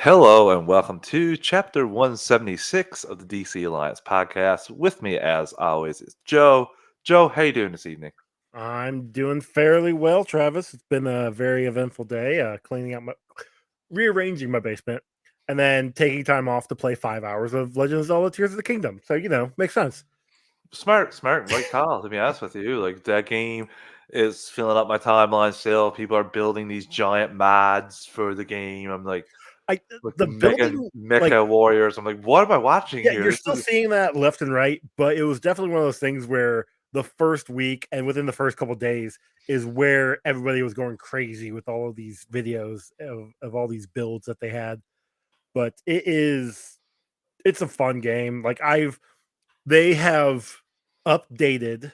Hello and welcome to chapter 176 of the DC Alliance podcast. With me, as always, is Joe. Joe, how you doing this evening? I'm doing fairly well, Travis. It's been a very eventful day, cleaning out rearranging my basement, and then taking time off to play 5 hours of Legend of Zelda: Tears of the Kingdom. So makes sense. Smart, right call, to be honest with you. Like, that game is filling up my timeline still. People are building these giant mods for the game. I'm like, I with the the building, like, mecha warriors. I'm like, what am I watching yeah, here? you're This still is seeing that left and right, but it was definitely one of those things where the first week and within the first couple of days is where everybody was going crazy with all of these videos of all these builds that they had. But it's a fun game. They have updated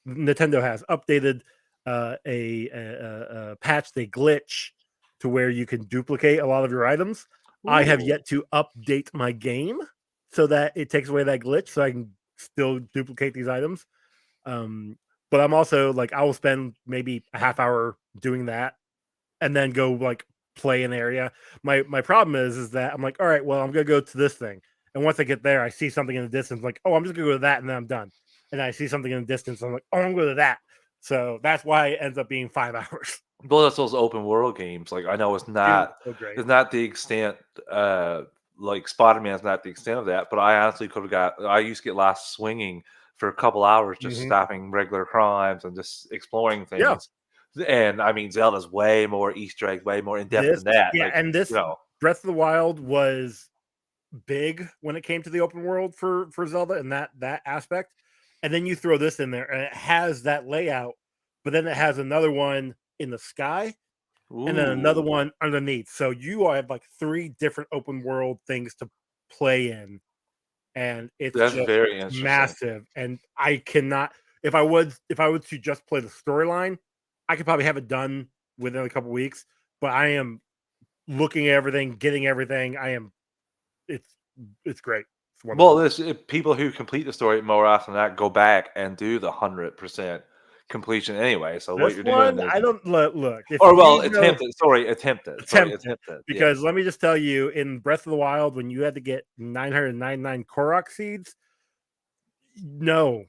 Nintendo has updated a patch they glitch to where you can duplicate a lot of your items. I have ooh. yet to update my game so that it takes away that glitch so I can still duplicate these items. Um, but I'm also like I will spend maybe a half hour doing that and then go like play an area. My problem is that I'm like, all right, well, I'm gonna go to this thing. And once I get there, I see something in the distance, like, oh, I'm just gonna go to that, and then I'm done. And I see something in the distance, I'm like, oh, I'm going to that. So that's why it ends up being 5 hours. Well, that's those open world games. Like, I know Dude, so great. it's not the extent, like Spider-Man's not the extent of that, but I honestly could have I used to get lost swinging for a couple hours just Hmm. stopping regular crimes and just exploring Yeah, things. And I mean, Zelda's way more Easter eggs, way more in depth this than that. yeah, Like, and you this know, Breath of the Wild was big when it came to the open world for Zelda and that aspect. And then you throw this in there, and it has that layout, but then it has another one in the sky and then another ooh, one underneath. So you have like three different open world things to play in, and that's very it's interesting. massive. And I cannot if I would to just play the storyline, I could probably have it done within a couple weeks. But I am looking at everything, getting everything. I am it's it's great. It's Well, wonderful. this people who complete the story more often than not go back and do the 100% completion anyway. So what This you're doing one, is I don't look. If or you well, need to know, attempted. Sorry, attempted. Sorry, attempted, attempted. because Yes, let me just tell you, in Breath of the Wild, when you had to get 999 Korok seeds, no,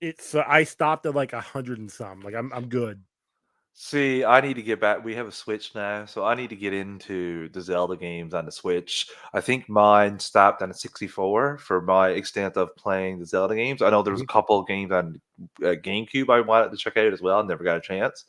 it's I stopped at like 100 and some. Like I'm good. see, I need to get back. We have a Switch now, so I need to get into the Zelda games on the Switch. I think mine stopped on a 64 for my extent of playing the Zelda games. I know there was a Mhm. couple of games on GameCube I wanted to check out as well. Never got a chance.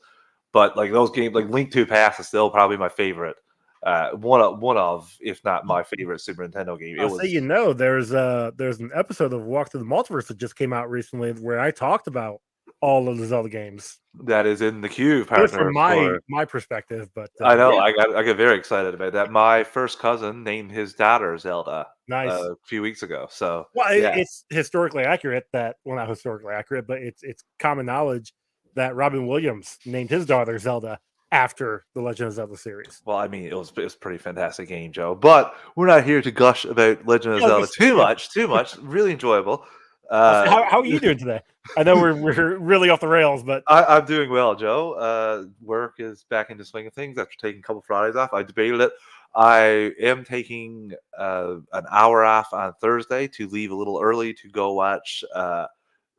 But like those games, like Link to the Past is still probably my favorite. One of, if not my favorite Super Nintendo game. It I'll say, was there's an episode of Walk Through the Multiverse that just came out recently where I talked about all of the Zelda games. that is in the queue, Just from partner, my for my perspective, but I know. yeah, I get very excited about that. My first cousin named his daughter Zelda nice. a few weeks ago. So Well, yeah, it's historically accurate that well, not historically accurate, but it's common knowledge that Robin Williams named his daughter Zelda after the Legend of Zelda series. well, I mean, it was a pretty fantastic game, Joe. But we're not here to gush about Legend of Yeah, I was gonna Zelda say, too yeah. much. Too much. Really enjoyable. I'll say, Uh, how are you doing today? I know we're really off the rails, but I'm doing well, Joe. Work is back into swing of things after taking a couple Fridays off. I debated it. I am taking an hour off on Thursday to leave a little early to go watch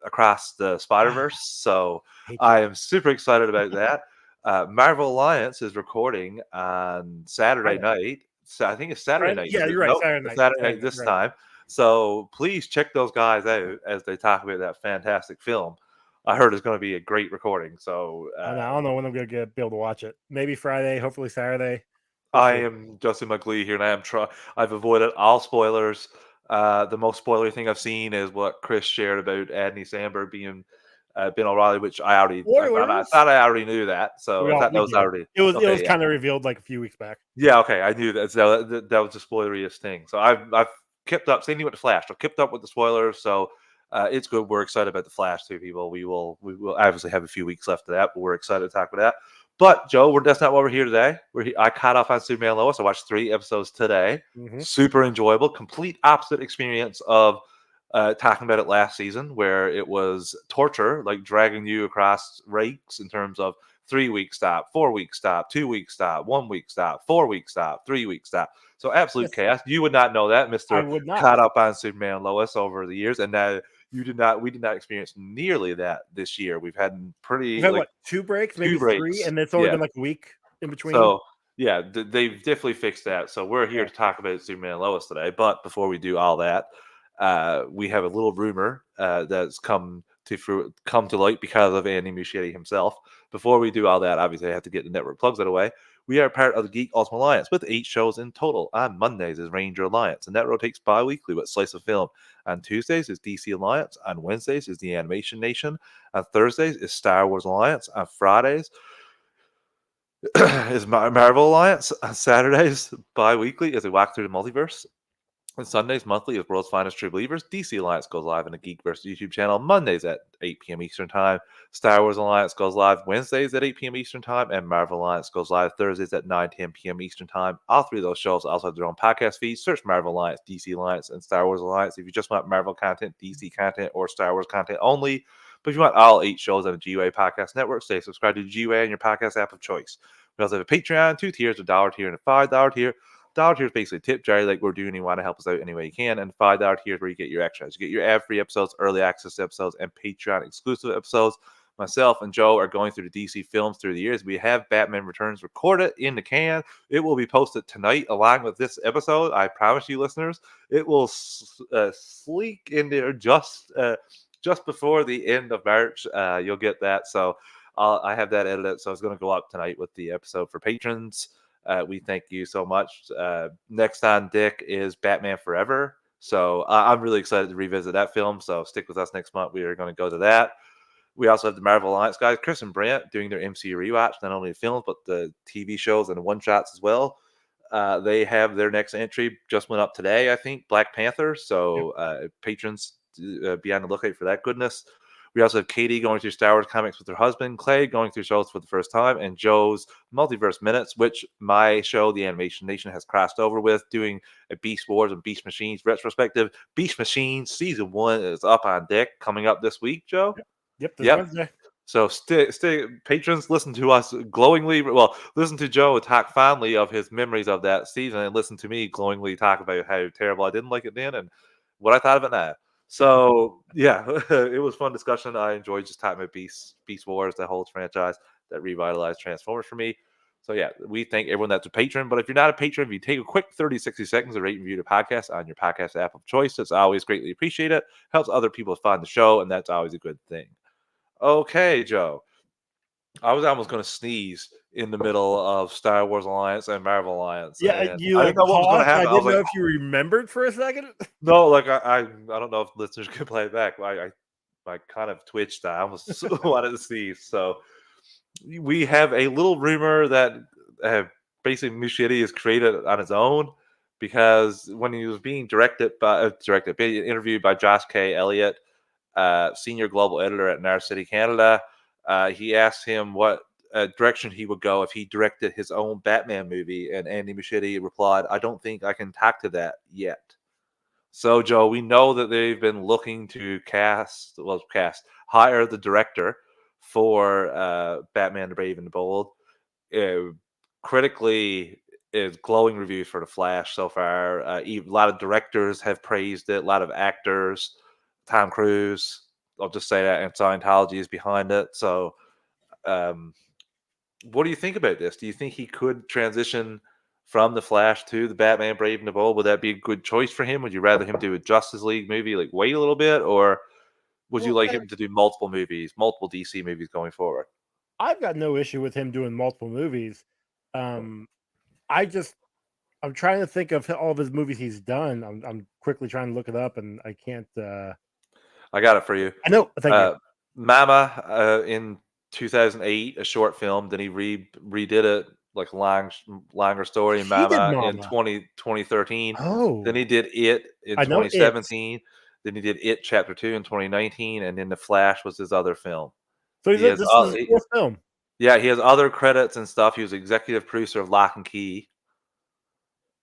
Across the Spider ah, Verse. So hate you. I am super excited about that. Marvel Alliance is recording on Saturday Friday, night. So I think it's Saturday Friday. night. Yeah, you're right. Nope, Saturday it's night. Saturday Saturday night night. this Right. time. So please check those guys out as they talk about that fantastic film. I heard it's going to be a great recording. So I don't know when I'm gonna be able to watch it. Maybe Friday, hopefully Saturday. We'll I see. am just in my glee here, and I am try. I've avoided all spoilers. The most spoilery thing I've seen is what Chris shared about Adney Samberg being Ben O'Reilly, which I Spoilers. thought I already knew that. So We I all thought that we was did. already It was okay. Yeah, kind of revealed like a few weeks back. yeah, okay. I knew that. So that was the spoileriest thing. So I've kept up. Same thing with the Flash. I've kept up with the spoilers. So it's good. We're excited about the Flash too, people. We will obviously have a few weeks left of that, but we're excited to talk about that. But Joe, that's not why we're here today. I caught off on Superman and Lois. I watched 3 episodes today. Hmm. Super enjoyable. Complete opposite experience of talking about it last season, where it was torture, like dragging you across rakes in terms of 3-week stop, 4-week stop, 2-week stop, 1-week stop, 4-week stop, 3-week stop. So absolute Yes, chaos. You would not know that, I Mister would not. Caught Up on Superman and Lois over the years, and that you did not. We did not experience nearly that this year. We've had We've pretty had like what, 2 breaks, 2 maybe 3, breaks. and it's only Yeah. been like a week in between. So yeah, they've definitely fixed that. So we're here Yeah. to talk about Superman and Lois today. But before we do all that, we have a little rumor that's come to light because of Andy Muschietti himself. Before we do all that, obviously I have to get the network plugs out of the way. We are part of the Geek Ultimate Alliance with 8 shows in total. On Mondays is Ranger Alliance, and that rotates bi-weekly with Slice of Film. On Tuesdays is DC Alliance. On Wednesdays is the Animation Nation. On Thursdays is Star Wars Alliance. On Fridays is Marvel Alliance. On Saturdays, bi-weekly, as we walk through the multiverse. And Sundays monthly is World's Finest True Believers. DC Alliance goes live on the Geekverse YouTube channel Mondays at 8 p.m. Eastern Time. Star Wars Alliance goes live Wednesdays at 8 p.m. Eastern Time. And Marvel Alliance goes live Thursdays at 9:10 p.m. Eastern Time. All 3 of those shows also have their own podcast feeds. Search Marvel Alliance, DC Alliance, and Star Wars Alliance if you just want Marvel content, DC content, or Star Wars content only. But if you want all 8 shows on the GUA Podcast Network, stay subscribed to the GUA in your podcast app of choice. We also have a Patreon, 2 tiers, a $1 tier and a $5 tier. $1 tier is basically tip jar like we're doing. You want to help us out any way you can, and $5 tier is where you get your extras. You get your ad-free episodes, early access episodes, and Patreon exclusive episodes. Myself and Joe are going through the DC films through the years. We have Batman Returns recorded in the can. It will be posted tonight along with this episode. I promise you, listeners, it will sleek in there just before the end of March. You'll get that. So I have that edited, so it's going to go up tonight with the episode for patrons. We thank you so much. Next on Dick is Batman Forever. So I'm really excited to revisit that film. So stick with us next month. We are going to go to that. We also have the Marvel Alliance guys, Chris and Brent, doing their MCU rewatch, not only the films, but the TV shows and the one-shots as well. They have their next entry just went up today, I think, Black Panther. So patrons, be on the lookout for that goodness. We also have Katie going through Star Wars comics with her husband, Clay going through shows for the first time, and Joe's Multiverse Minutes, which my show, The Animation Nation, has crossed over with, doing a Beast Wars and Beast Machines retrospective. Beast Machines Season 1 is up on deck coming up this week, Joe. Yep, this Yep. Wednesday. So stay patrons, listen to us glowingly. Well, listen to Joe talk fondly of his memories of that season, and listen to me glowingly talk about how terrible I didn't like it then and what I thought of it now. So yeah, it was fun discussion. I enjoyed just talking about Beast Wars, that whole franchise that revitalized Transformers for me. So yeah, we thank everyone that's a patron. But if you're not a patron, if you take a quick 30, 60 seconds to rate and review the podcast on your podcast app of choice, it's always greatly appreciated. Helps other people find the show, and that's always a good thing. Okay, Joe. I was almost going to sneeze in the middle of Star Wars Alliance and Marvel Alliance, Yeah, and you I like didn't know what was going to paused. I happen. I was didn't like, know if you remembered for a second. no, like I don't know if listeners can play it back. I kind of twitched. I almost wanted to sneeze. So we have a little rumor that basically Muschietti is created on his own because when he was being being interviewed by Josh K. Elliott, senior global editor at Nar City, Canada. He asked him what direction he would go if he directed his own Batman movie, and Andy Muschietti replied, "I don't think I can talk to that yet." So, Joe, we know that they've been looking to hire the director for Batman: The Brave and the Bold. Uh, Critically, is glowing reviews for the Flash so far. A lot of directors have praised it. A lot of actors, Tom Cruise. I'll just say that, and Scientology is behind it. So, um, what do you think about this? Do you think he could transition from the Flash to the Batman Brave and the Bold? Would that be a good choice for him? Would you rather him do a Justice League movie, like wait a little bit, or would you Well, like him to do multiple movies, multiple DC movies going forward? I've got no issue with him doing multiple movies. I just I'm trying to think of all of his movies he's done. I'm quickly trying to look it up, and I can't. I got it for you. I know. Thank you. Mama in 2008, a short film. Then he redid it like longer story. He did Mama in Mama. 2013. Then Oh, he did It in I know it. 2017. Then he did It Chapter 2 in 2019, and then The Flash was his other film. So He has this is his fourth film. yeah, he has other credits and stuff. He was executive producer of Lock and Key.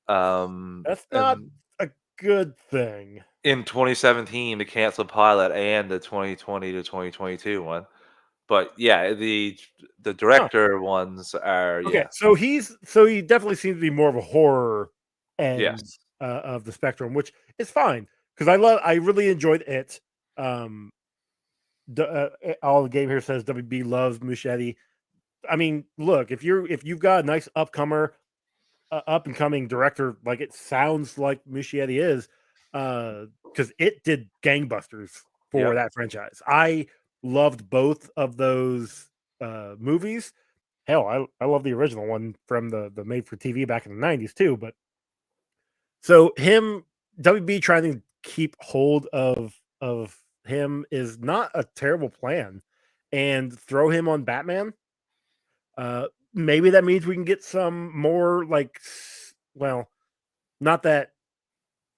That's not And a good thing. in 2017, the canceled pilot and the 2020 to 2022 one. But yeah, the Huh. director ones are Okay, yeah. so he definitely seems to be more of a horror end Yes. of the spectrum, which is fine because I really enjoyed it. Um, all the game here says WB loves Muschietti. I mean, look, if you've got a nice up and coming director, like it sounds like Muschietti is, because it did gangbusters for Yep. that franchise. I loved both of those movies. Hell, I love the original one from the made for TV back in the 90s too. But so him, WB trying to keep hold of him is not a terrible plan, and throw him on Batman. Maybe that means we can get some more well, not that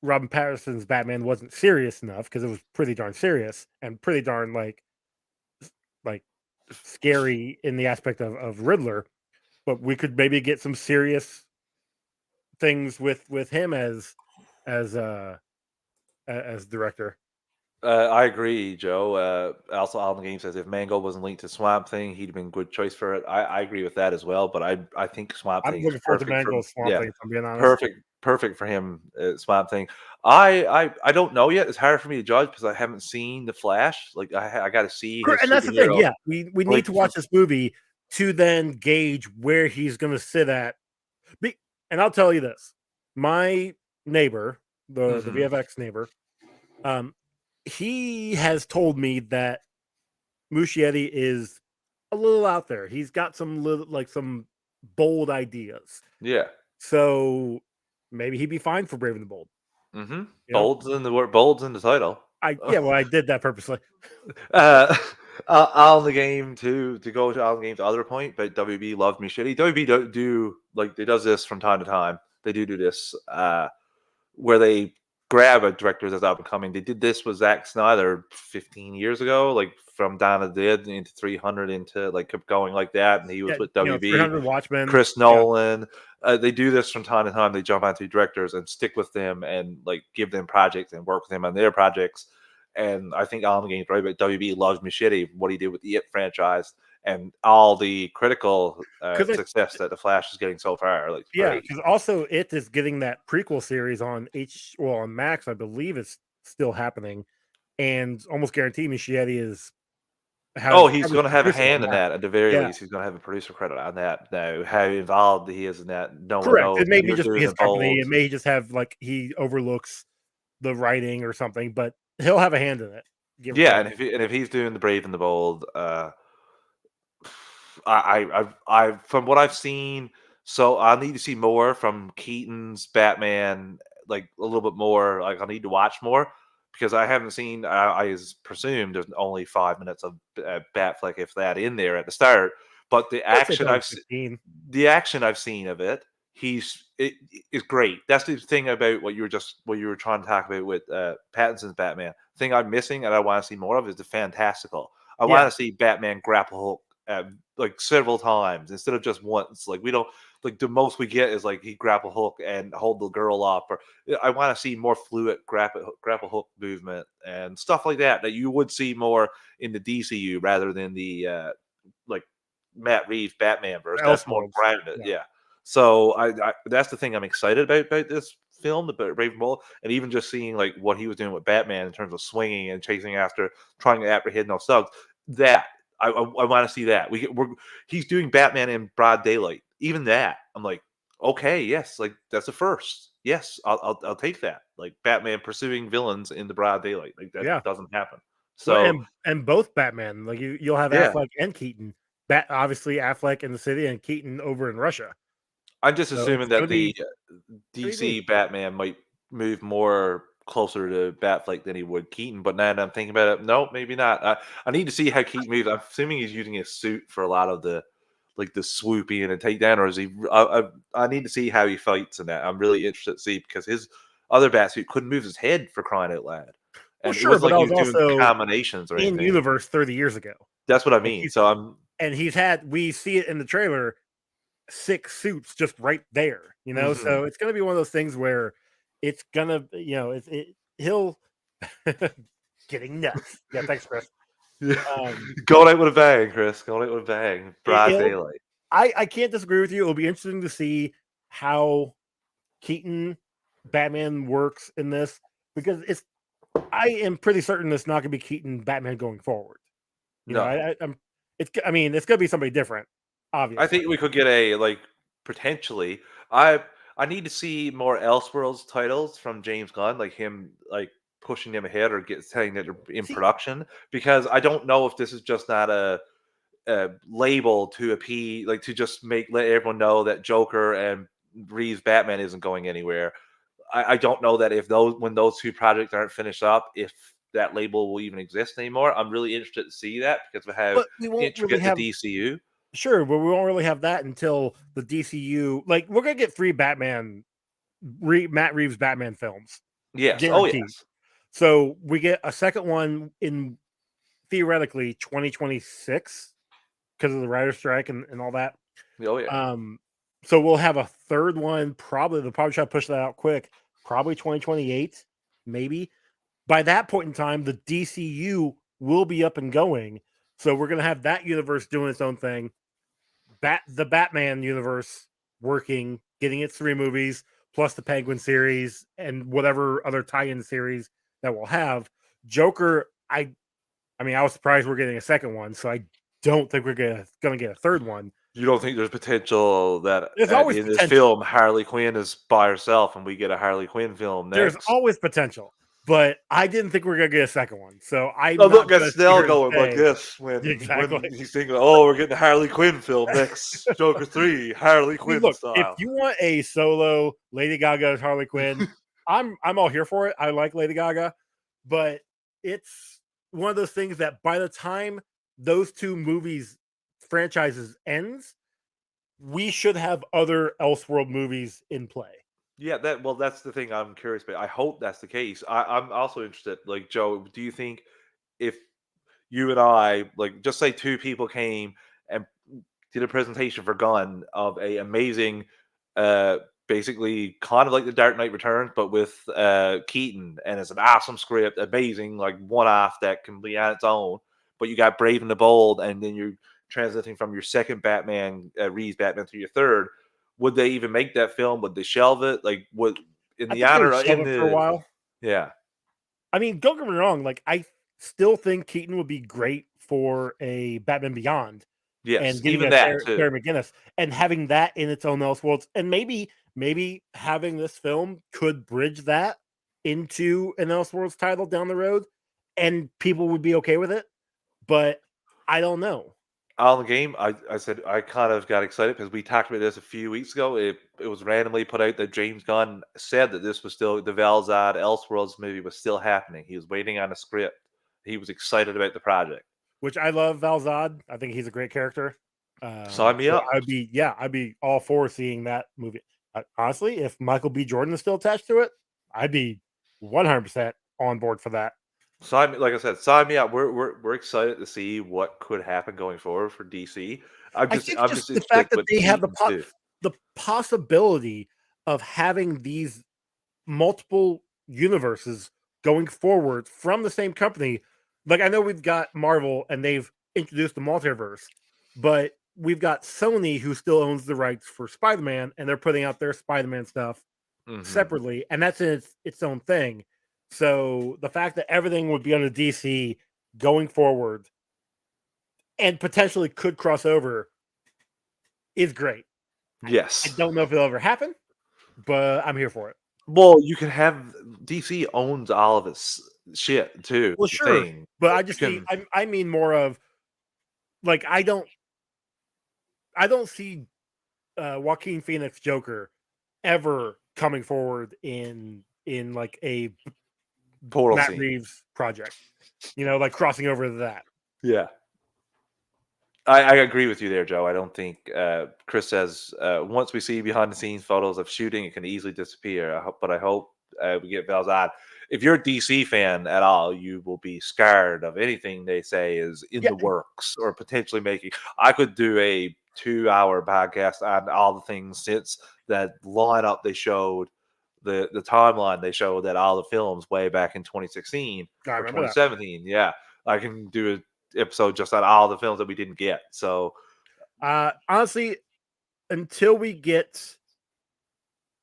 Robin Patterson's Batman wasn't serious enough because it was pretty darn serious and pretty darn like scary in the aspect of Riddler, but we could maybe get some serious things with him as uh as director. I agree, Joe. Also, Alan Game says if Mango wasn't linked to Swamp Thing, he'd have been a good choice for it. I agree with that as well. But I think Swamp I'm Thing is looking forward to perfect for Mango's Swamp yeah, Thing, if I'm being honest. perfect for him. Swamp Thing. I don't know yet. It's hard for me to judge because I haven't seen the Flash. Like I got to see his And that's the thing. superhero. Yeah, we need Like to watch this movie to then gauge where he's going to sit at. And I'll tell you this: my neighbor, the mhm. VFX neighbor, um, he has told me that Muschietti is a little out there. He's got some some bold ideas. Yeah. So maybe he'd be fine for Brave and the Bold. You know, Bold's in the word. Bold's in the title. well, I did that purposely. Uh, on the game to go to on the game's other point, but WB loved me shitty. WB do like they does this from time to time. They do this where they grab a director that's up and coming. They did this with Zack Snyder 15 years ago, like from Dawn of the Dead into 300 into like kept going like that, and he was Yeah, with WB. 300 Watchmen. Chris Yeah, Nolan. They do this from time to time. They jump onto directors and stick with them and like give them projects and work with them on their projects. And I think Alan Games right, but WB loves Muschietti, what he did with the It franchise and all the critical because success that the Flash is getting so far. Like, it's yeah, great. because also it is getting that prequel series on on Max, I believe it's still happening, and almost guarantee Muschietti Oh, has he's probably going to have a producing on hand in that. that at the very Yeah, least. He's going to have a producer credit on that. Now, how involved he is in that, no one correct. knows. It may be You're just be doing his the company. bold. It may just have he overlooks the writing or something, but he'll have a hand in it, give or Yeah, take. and if he's doing the brave and the bold, I from what I've seen, so I need to see more from Keaton's Batman, like a little bit more. Like I need to watch more because I haven't seen. I presumed there's only 5 minutes of Batfleck, if that, in there at the start. But I'd say probably 15. the action I've seen of it, it is great. That's the thing about what you were trying to talk about with Pattinson's Batman. The thing I'm missing and I want to see more of is the fantastical. I Yeah, want to see Batman grapple Hulk like several times instead of just once. Like we don't like the most we get is like he grapple Hulk and hold the girl off. Or I want to see more fluid grapple Hulk movement and stuff like that you would see more in the DCU rather than the like Matt Reeves Batman verse. That's more Elseworlds. grounded, Yeah, yeah. So I that's the thing I'm excited about this film, the Brave Bull, and even just seeing like what he was doing with Batman in terms of swinging and chasing after, trying to apprehend those thugs. That I want to see that he's doing Batman in broad daylight. Even that, I'm like, okay, yes, like that's a first. Yes, I'll take that. Like Batman pursuing villains in the broad daylight, like that yeah. doesn't happen. Well, So and both Batman, like you'll have yeah, Affleck and Keaton. Obviously Affleck in the city and Keaton over in Russia. I'm just So it's assuming gonna that be the pretty DC neat. Batman might move more closer to Batfleck than he would Keaton, but now that I'm thinking about it, no, maybe not. I need to see how Keaton moves. I'm assuming he's using his suit for a lot of the like the swooping and the takedown, or is he? I need to see how he fights in that. I'm really interested to see because his other Batsuit couldn't move his head for crying out loud, Well, and it sure, wasn't but like that he was was doing also combinations or in anything. universe 30 years ago. That's what I Like mean. So I'm. he's had we see it in the trailer, 6 suits just right there, Mhm. So it's gonna be one of those things where it's gonna, he'll getting nuts. Yeah, thanks, Chris. Going out with a bang, Chris. Going out with a bang. Broad daylight. I can't disagree with you. It'll be interesting to see how Keaton Batman works in this, because I am pretty certain it's not going to be Keaton Batman going forward. You know, I mean, it's going to be somebody different. Obviously, I think we could get a potentially. I need to see more Elseworlds titles from James Gunn, like him pushing them ahead or saying that they're in production, because I don't know if this is just not a label to to just let everyone know that Joker and Reeves Batman isn't going anywhere. I don't know that when those two projects aren't finished up, if that label will even exist anymore. I'm really interested to see that because of how intricate the DCU. Sure, but we won't really have that until the DCU. Like, we're gonna get 3 Matt Reeves Batman films. Yes. Guaranteed. Oh yes. So we get a second one in theoretically 2026 because of the writer's strike and all that. Oh yeah. So we'll have a third one. They'll probably try to push that out quick. Probably 2028, maybe. By that point in time, the DCU will be up and going. So we're gonna have that universe doing its own thing. The Batman universe working, getting its 3 movies, plus the Penguin series and whatever other tie-in series that we'll have. Joker, I mean, I was surprised we're getting a second one, so I don't think we're gonna get a third one. You don't think there's potential that there's always in this film Harley Quinn is by herself and we get a Harley Quinn film next? There's always potential, but I didn't think we were gonna get a second one. So I'm look at Snell going like this when he's thinking, "Oh, we're getting a Harley Quinn film next, Joker 3, Harley Quinn style." If you want a solo Lady Gaga Harley Quinn, I'm all here for it. I like Lady Gaga, but it's one of those things that by the time those 2 franchises ends, we should have other Elseworld movies in play. Yeah, that's the thing I'm curious about. I hope that's the case. I'm also interested, like, Joe, do you think if you and I, just say 2 people came and did a presentation for Gunn of a amazing, basically kind of like the Dark Knight Returns, but with Keaton, and it's an awesome script, amazing, one-off that can be on its own, but you got Brave and the Bold, and then you're transiting from your second Batman, Reeves Batman, to your third. Would they even make that film? Would they shelve it? For a while? Yeah. I mean, don't get me wrong. I still think Keaton would be great for a Batman Beyond. Yes, and even that too. Terry McGinnis, and having that in its own Elseworlds, and maybe having this film could bridge that into an Elseworlds title down the road, and people would be okay with it. But I don't know. On the game, I said I kind of got excited because we talked about this a few weeks ago. It was randomly put out that James Gunn said that this was still the Val-Zod Elseworlds movie was still happening. He was waiting on a script. He was excited about the project. Which I love Val-Zod. I think he's a great character. Sign me up. I'd be all for seeing that movie. Honestly, if Michael B. Jordan is still attached to it, I'd be 100% on board for that. Like I said, sign me up. We're excited to see what could happen going forward for DC. I'm just the fact that they have the possibility of having these multiple universes going forward from the same company. Like, I know we've got Marvel and they've introduced the multiverse, but we've got Sony who still owns the rights for Spider-Man, and they're putting out their Spider-Man stuff separately, and that's its own thing. So the fact that everything would be under DC going forward and potentially could cross over is great. Yes. I don't know if it'll ever happen, but I'm here for it. Well, you can have DC owns all of its shit too. Well, sure, but I mean more of I don't see Joaquin Phoenix Joker ever coming forward in a Matt Reeves project, crossing over to that. Yeah, I agree with you there, Joe. I don't think Chris says once we see behind the scenes photos of shooting, it can easily disappear. But I hope we get Val-Zod. If you're a DC fan at all, you will be scared of anything they say is in the works or potentially making. I could do a 2-hour podcast on all the things since that lineup they showed. The timeline they showed that all the films way back in 2016 or 2017. That. Yeah, I can do episode just on all the films that we didn't get. So honestly, until we get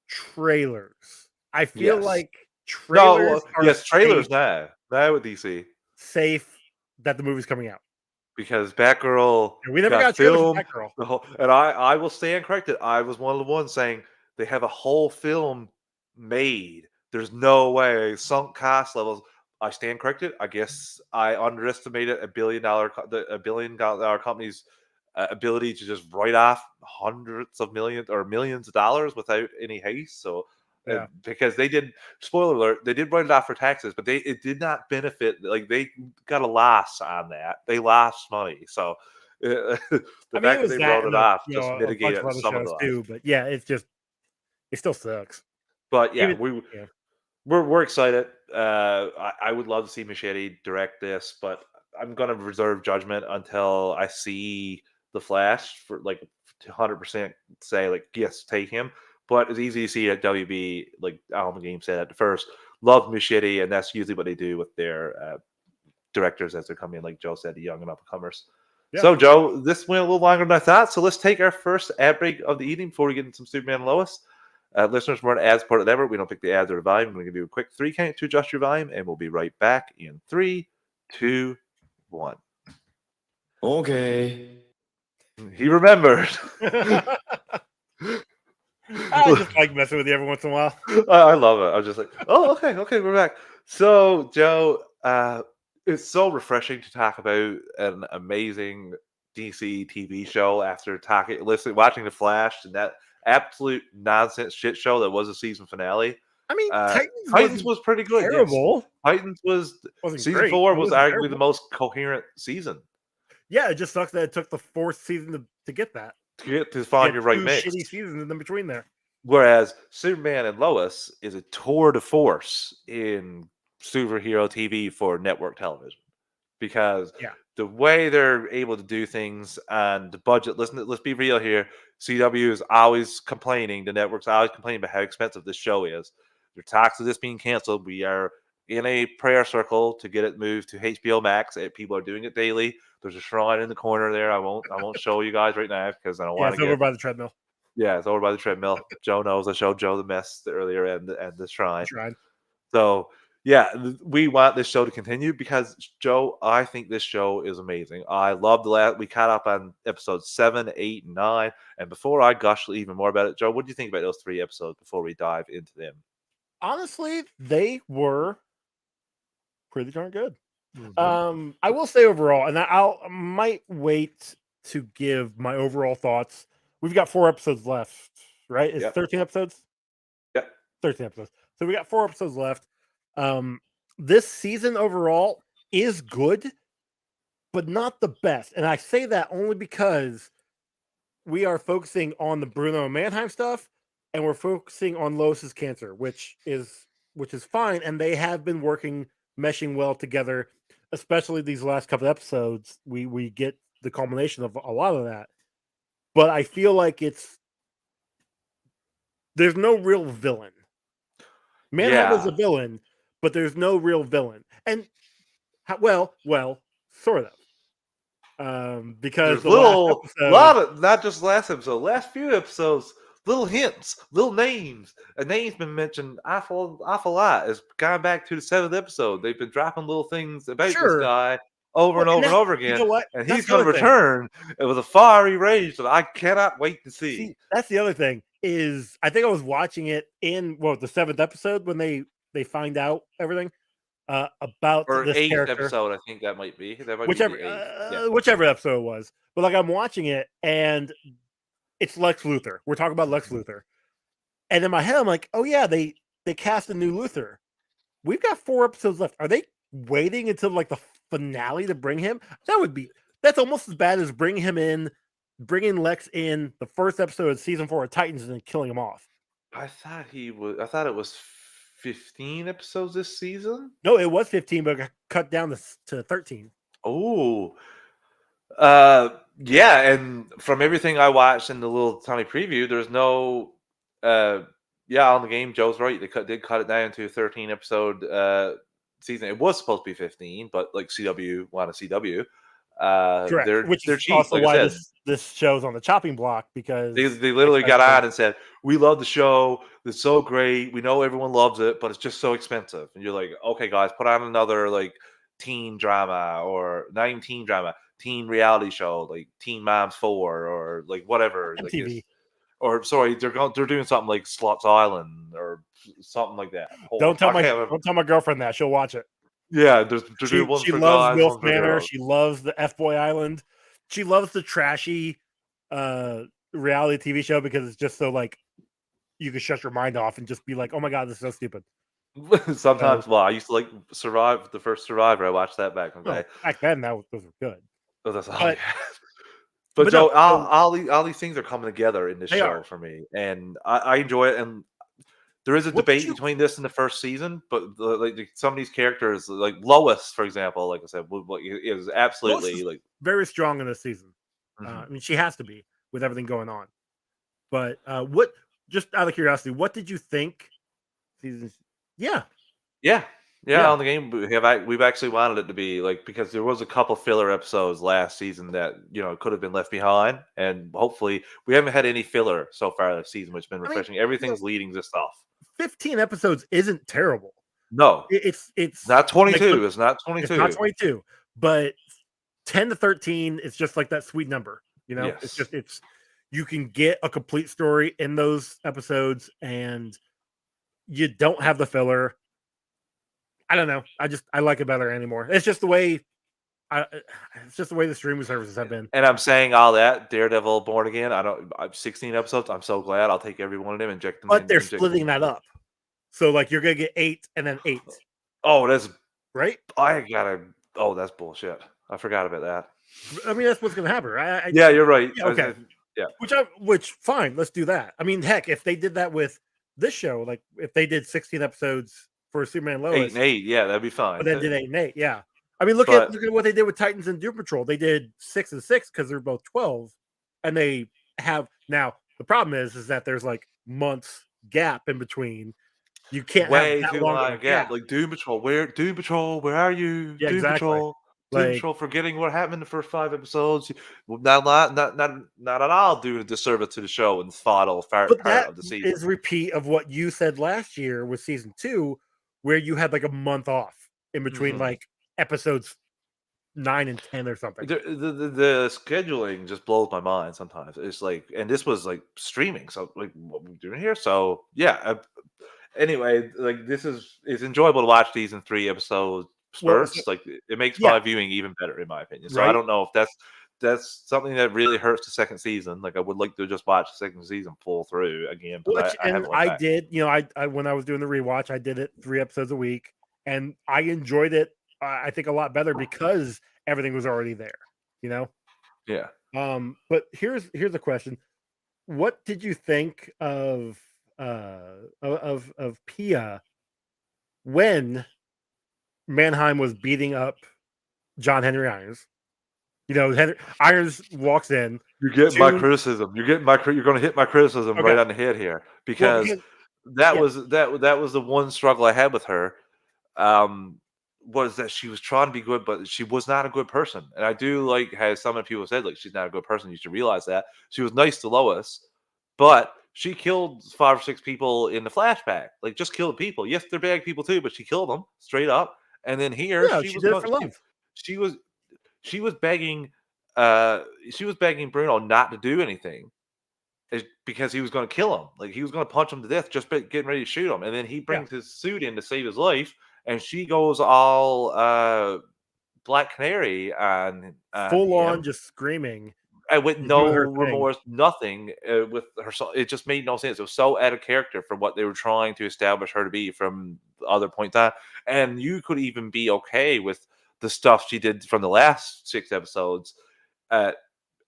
trailers, I feel yes. like trailers are trailers now with DC safe that the movie's coming out. because Batgirl And we never got got a trailer for filmed. Batgirl. And I will stand corrected. I was one of the ones saying they have a whole film made. There's no way sunk cost levels. I stand corrected. I guess I underestimated a $1 billion company's ability to just write off hundreds of millions or millions of dollars without any haste. So Yeah. because they did, spoiler alert, they did write it off for taxes, but it did not benefit. Like they got a loss on that. They lost money. So the fact that they wrote it off just mitigated some of the loss. too. But yeah, it still sucks. But yeah, Even, we're excited. I would love to see Muschietti direct this, but I'm gonna reserve judgment until I see the Flash for like 100% say like yes, take him. But it's easy to see at WB, like Alan Game said at the first, love Muschietti, and that's usually what they do with their directors as they're coming in, like Joe said, the young and up and comers. Yeah. So Joe, this went a little longer than I thought. So let's take our first ad break of the evening before we get into some Superman and Lois. Listeners, more ads part of ever. We don't pick the ads or the volume. I'm going to give you a quick 3 count to adjust your volume, and we'll be right back in 3, 2, 1. Okay. He remembered. I just like messing with you every once in a while. I love it. I'm just like, oh, okay, we're back. So, Joe, it's so refreshing to talk about an amazing DC TV show after watching The Flash and that absolute nonsense shit show that was a season finale. I mean, Titans was pretty good. Terrible. Yes. Titans wasn't season great. 4 was arguably terrible. The most coherent season. Yeah, it just sucks that it took the 4th season to get that. To find your right mix. Shitty seasons in between there. Whereas Superman and Lois is a tour de force in superhero TV for network television, because the way they're able to do things and the budget. Let's be real here. CW is always complaining. The network's always complaining about how expensive this show is. Their talks of this being canceled. We are in a prayer circle to get it moved to HBO Max. People are doing it daily. There's a shrine in the corner there. I won't show you guys right now because I don't want to. It's over by the treadmill. Yeah, it's over by the treadmill. Joe knows. I showed Joe the mess earlier and the shrine. Shrine. So yeah, we want this show to continue because Joe, I think this show is amazing. I love we caught up on episodes 7, 8, and 9. And before I gush even more about it, Joe, what do you think about those 3 episodes before we dive into them? Honestly, they were pretty darn good. Mm-hmm. I will say overall, and I might wait to give my overall thoughts. We've got 4 episodes left, right? It's 13 episodes? Yeah. 13 episodes. So we got 4 episodes left. This season overall is good, but not the best. And I say that only because we are focusing on the Bruno Mannheim stuff, and we're focusing on Lois's cancer, which is fine. And they have been meshing well together, especially these last couple of episodes. We get the culmination of a lot of that. But I feel like there's no real villain. Mannheim is a villain, but there's no real villain. And well, sort of. Because there's a lot of, not just last episode, last few episodes, little hints, little names. A name's been mentioned awful lot. It's gone back to the 7th episode. They've been dropping little things about this guy over and over again. You know what? And he's going to return with a fiery rage that I cannot wait to see. That's the other thing is I think I was watching it in the 7th episode when they find out everything about this 8th character. Episode. I think that might be whichever episode it was. But like I'm watching it and it's Lex Luthor. We're talking about Lex Luthor, and in my head I'm like, oh yeah, they cast a new Luthor. We've got 4 episodes left. Are they waiting until like the finale to bring him? That's almost as bad as bringing Lex in the first episode of season 4 of Titans and then killing him off. I thought it was 15 episodes this season. No, it was 15, but it got cut down to 13. Oh, yeah. And from everything I watched in the little tiny preview, there's no, on the game. Joe's right. They did cut it down to a 13 episode season. It was supposed to be 15, but like CW wanted CW. Correct. Which They're is cheap, also like I why said. this show's on the chopping block because They literally got on and said, "We love the show. It's so great. We know everyone loves it, but it's just so expensive." And you're like, "Okay, guys, put on another like teen drama or not even teen drama, teen reality show like Teen Moms 4 or like whatever. Like it's MTV. or sorry, they're doing something like Slots Island or something like that. Or I can't remember. Don't tell my girlfriend that. She'll watch it. Yeah, they're doing one She for loves guys, Wilf one for Manor. girls. She loves the F Boy Island. She loves the trashy reality TV show because it's just so like you can shut your mind off and just be like, oh my god, this is so stupid. So, Sometimes, well, I used to like Survive, the first Survivor. I watched that back in the day. back then those were good. Oh, that's all. But But no, Joe, all these things are coming together in this they show are. for me, and I enjoy it. And there is a What did debate you between this and the first season, but like some of these characters, like Lois, for example, like I said, is Lois absolutely is like. very strong in this season. I mean, she has to be with everything going on. But what? Just out of curiosity, what did you think? Seasons? Yeah, Yeah, yeah. yeah. On the game, we've actually wanted it to be like because there was a couple filler episodes last season that could have been left behind, and hopefully we haven't had any filler so far this season, which has been I mean, refreshing. Everything's leading to stuff. 15 episodes isn't terrible. No, It's not like 22. It's not it's not 22. 22, but 10 to 13 it's just like that sweet number. It's Yes. just it's you can get a complete story in those episodes and you don't have the filler. I don't know. I like it better anymore. It's just the way it's just the way the streaming services have been. And I'm saying all that Daredevil, Born Again. I'm 16 episodes. I'm so glad. I'll take every one of them. Inject them. But they're Inject them. splitting that up. So like you're gonna get 8 and then 8, Oh, that's right? I gotta. Oh, that's bullshit. I forgot about that. I mean that's what's gonna happen. Yeah, you're right. Yeah, okay. Yeah. Which fine, let's do that. I mean, heck, if they did that with this show, like if they did 16 episodes for Superman and 8 Lois, and 8. Yeah, that'd be fine. but then did 8 and 8, yeah. I mean, look But at what they did with Titans and Doom Patrol. They did 6 and 6 because they're both 12, and they have now. The problem is that there's like months gap in between. You can't way have that too long long of a gap. gap. Like Doom Patrol, Doom Patrol? Where are you? Yeah, Doom exactly. Patrol. Doom Like, Patrol, forgetting what happened in the first 5 episodes. Well, not at all doing a disservice to the show and the final but part that of the season. is repeat of what you said last year with season 2, where you had like a month off in between like episodes 9 and 10 or something. The scheduling just blows my mind sometimes. It's like, and this was like streaming, so like what we're doing here. So yeah. Anyway, like it's enjoyable to watch these in 3 episodes spurts. Like it makes my viewing even better, in my opinion. So I don't know if that's something that really hurts the second season. Like I would like to just watch the second season full through again. But I did, I when I was doing the rewatch, I did it 3 episodes a week, and I enjoyed it. I think a lot better because everything was already there. Yeah. But here's a question: what did you think of Pia when Mannheim was beating up John Henry Irons? Irons walks in. You get my criticism. You're going to hit my criticism right on the head here because that was the one struggle I had with her. Was that she was trying to be good, but she was not a good person. And I do like how some of the people said, like, she's not a good person. You should realize that. She was nice to Lois, but she killed 5 or 6 people in the flashback. Like, just killed people. Yes, they're bad people too, but she killed them straight up. And then here, she did it for love. She was begging Bruno not to do anything because he was going to kill him. Like, he was going to punch him to death just getting ready to shoot him. And then he brings his suit in to save his life. And she goes all Black Canary on full on, just screaming, and with no remorse, nothing with her. It just made no sense. It was so out of character from what they were trying to establish her to be from the other point on. And you could even be okay with the stuff she did from the last 6 episodes,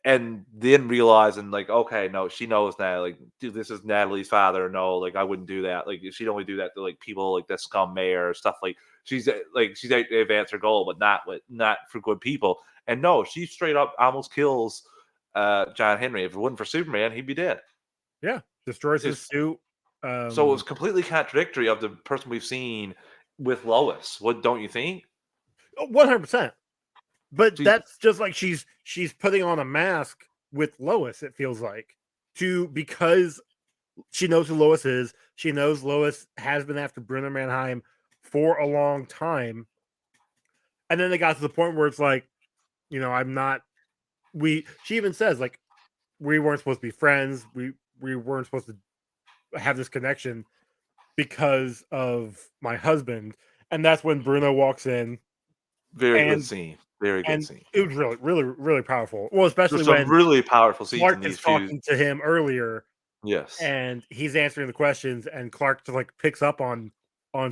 and then realizing like, okay, no, she knows now. Like, dude, this is Natalie's father. No, like I wouldn't do that. Like she'd only do that to like people like the scum mayor or stuff. Like she's advanced her goal, but not for good people. And no, she straight up almost kills John Henry. If it wasn't for Superman, he'd be dead. Yeah, destroys his suit. So it was completely contradictory of the person we've seen with Lois. What don't you think? 100%. But that's just like she's putting on a mask with Lois, it feels like, because she knows who Lois is. She knows Lois has been after Bruno Mannheim for a long time. And then they got to the point where it's like, I'm not she even says, like, we weren't supposed to be friends. We weren't supposed to have this connection because of my husband. And that's when Bruno walks in. Very good And scene. Very good and scene. it was really, really, really powerful. Well, especially There's some when really powerful scenes Clark in is these few. talking to him earlier, Yes. and he's answering the questions, and Clark just like picks up on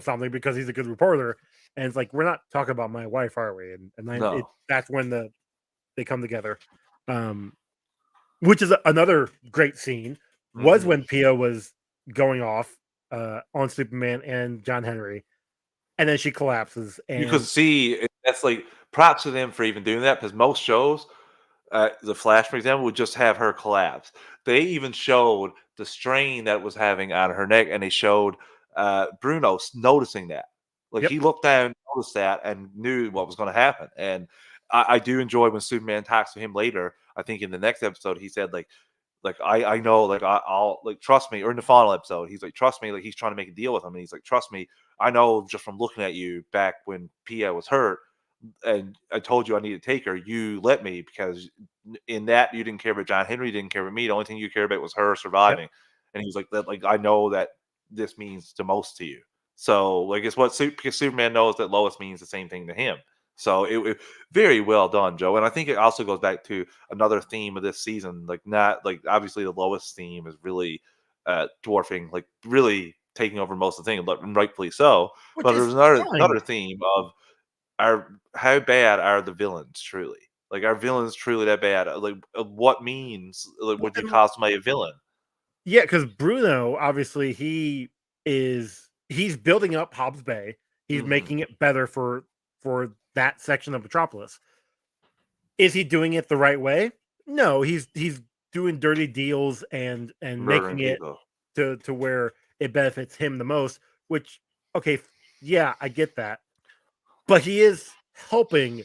something because he's a good reporter, and it's like, we're not talking about my wife, are we? And then No. that's when they come together, which is another great scene. Was when Pia was going off on Superman and John Henry, and then she collapses, You could and see that's like props to them for even doing that because most shows, The Flash, for example, would just have her collapse. They even showed the strain that it was having on her neck, and they showed Bruno noticing that. Like yep, he looked down, noticed that, and knew what was going to happen. And I do enjoy when Superman talks to him later. I think in the next episode, he said like I know, like I'll like trust me. Or in the final episode, he's like trust me. Like he's trying to make a deal with him, and he's like trust me. I know just from looking at you back when Pia was hurt, and I told you I need to take her. You let me because in that you didn't care about John Henry, you didn't care about me. The only thing you cared about was her yep. surviving. And he was like that. Like I know that this means the most to you. So like it's what because Superman knows that Lois means the same thing to him. So it very well done, Joe. And I think it also goes back to another theme of this season. Like not like obviously the Lois theme is really dwarfing, like really taking over most of the thing, and rightfully so. Which But is there's another fine. theme of how bad are the villains truly? Like are villains truly that bad? Like what means like Well, would you call somebody a villain? yeah, because Bruno, obviously, he's building up Hobbs Bay. He's Hmm. making it better for that section of Metropolis. Is he doing it the right way? No, he's doing dirty deals and Murdering making it people. to where it benefits him the most. Which, okay, yeah, I get that, but he is helping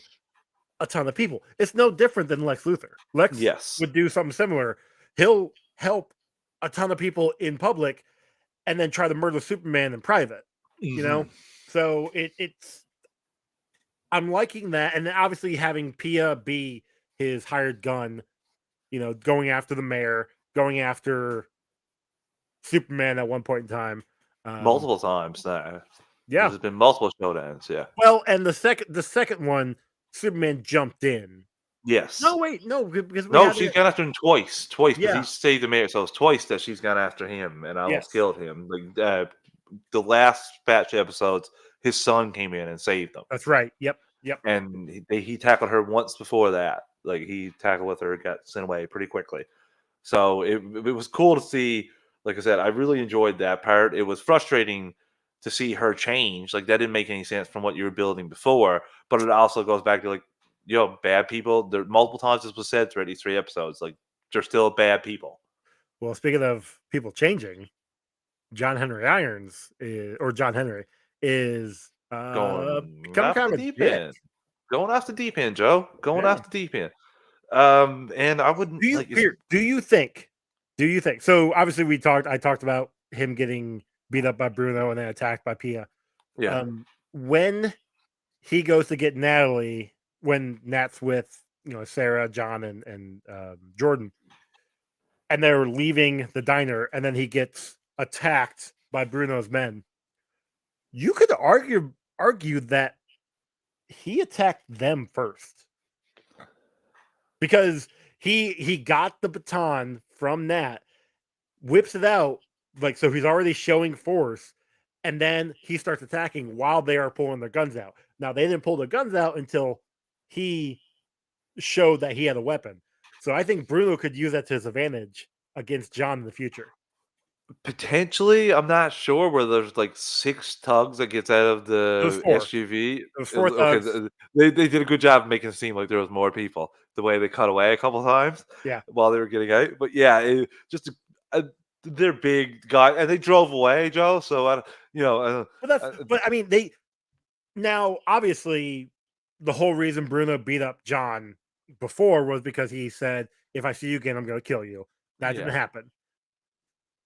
a ton of people. It's no different than Lex Luthor. Lex Yes. would do something similar. He'll help a ton of people in public and then try to murder Superman in private. You know? Hmm. So it's I'm liking that. And then obviously having Pia be his hired gun, going after the mayor, going after Superman at one point in time. Um, Multiple times now. yeah. There's been multiple showdowns. Yeah. Well, and the second one, Superman jumped in. No, Yes. wait, no, because we No, had she's it. gone after him twice because he Yeah. saved the mayor. So it's twice that she's gone after him and almost Yes. killed him. Like the last batch of episodes, his son came in and saved them, That's right. Yep. Yep. and he tackled her once before that. Like he tackled with her, got sent away pretty quickly. So it was cool to see. Like I said, I really enjoyed that part. It was frustrating to see her change. Like that didn't make any sense from what you were building before. But it also goes back to like, bad people. There multiple times this was said throughout these 3 episodes. Like they're still bad people. Well, speaking of people changing, John Henry is Going becoming off the kind of a deep dick. end. Going off the deep end, Joe. Going Yeah. off the deep end. And I wouldn't like it's Do you think? Do you think? So obviously I talked about him getting beat up by Bruno and then attacked by Pia. yeah. When he goes to get Natalie, when Nat's with Sarah, John, and Jordan, and they're leaving the diner, and then he gets attacked by Bruno's men. You could argue that he attacked them first because he got the baton from Nat, whips it out, like, so he's already showing force, and then he starts attacking while they are pulling their guns out. Now they didn't pull their guns out until he showed that he had a weapon. So I think Bruno could use that to his advantage against John in the future. Potentially, I'm not sure where there's like 6 tugs that gets out of Those the four. SUV. Those four Okay, thugs. they did a good job of making it seem like there was more people, the way they cut away a couple times Yeah. while they were getting out. But yeah, just a they're big guy and they drove away, Joe, so I don't But uh, I mean, they now obviously the whole reason Bruno beat up John before was because he said, "If I see you again, I'm going to kill you." That didn't Yeah. happen.